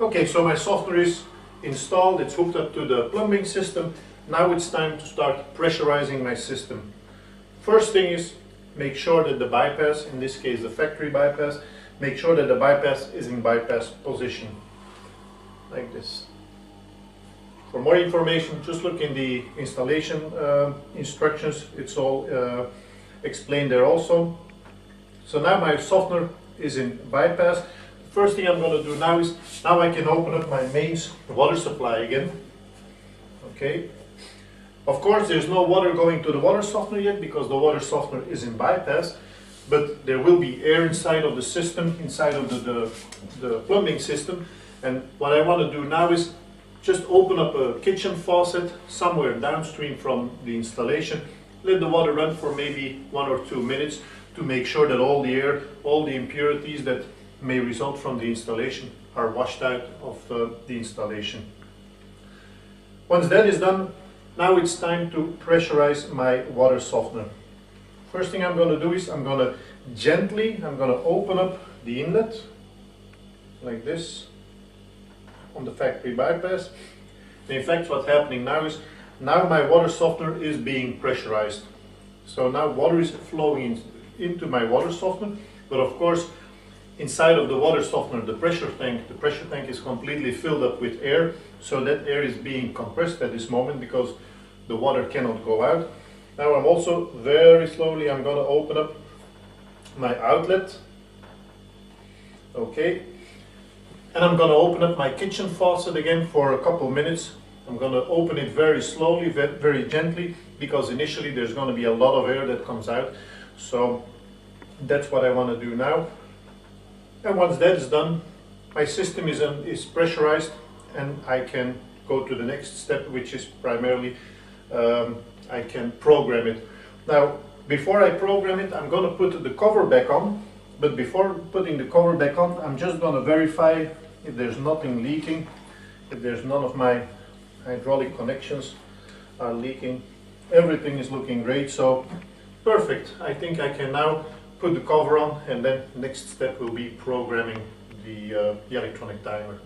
Okay, so my software is installed, it's hooked up to the plumbing system. Now it's time to start pressurizing my system. First thing is make sure that the bypass, in this case the factory bypass, make sure that the bypass is in bypass position, like this. For more information, just look in the installation instructions, it's all explained there also. So now my softener is in bypass. First thing I'm going to do now is, now I can open up my mains water supply again. Okay. Of course there's no water going to the water softener yet because the water softener is in bypass, but there will be air inside of the system, inside of the plumbing system. And what I want to do now is just open up a kitchen faucet somewhere downstream from the installation. Let the water run for maybe 1 or 2 minutes to make sure that all the air, all the impurities that may result from the installation are washed out of the installation. Once that is done, now it's time to pressurize my water softener. First thing I'm going to do is I'm going to open up the inlet like this on the factory bypass. And in fact, what's happening now is, now my water softener is being pressurized. So now water is flowing into my water softener, but of course inside of the water softener, the pressure tank is completely filled up with air, so that air is being compressed at this moment because the water cannot go out. Now I'm also very slowly, I'm going to open up my outlet. Okay. And I'm going to open up my kitchen faucet again for a couple minutes. I'm going to open it very slowly, very gently, because initially there's going to be a lot of air that comes out. So that's what I want to do now. And once that is done, my system is pressurized and I can go to the next step, which is primarily I can program it. Now, before I program it, I'm going to put the cover back on. But before putting the cover back on, I'm just going to verify if there's nothing leaking, if there's none of my hydraulic connections are leaking. Everything is looking great, so perfect. I think I can now put the cover on, and then next step will be programming the electronic timer.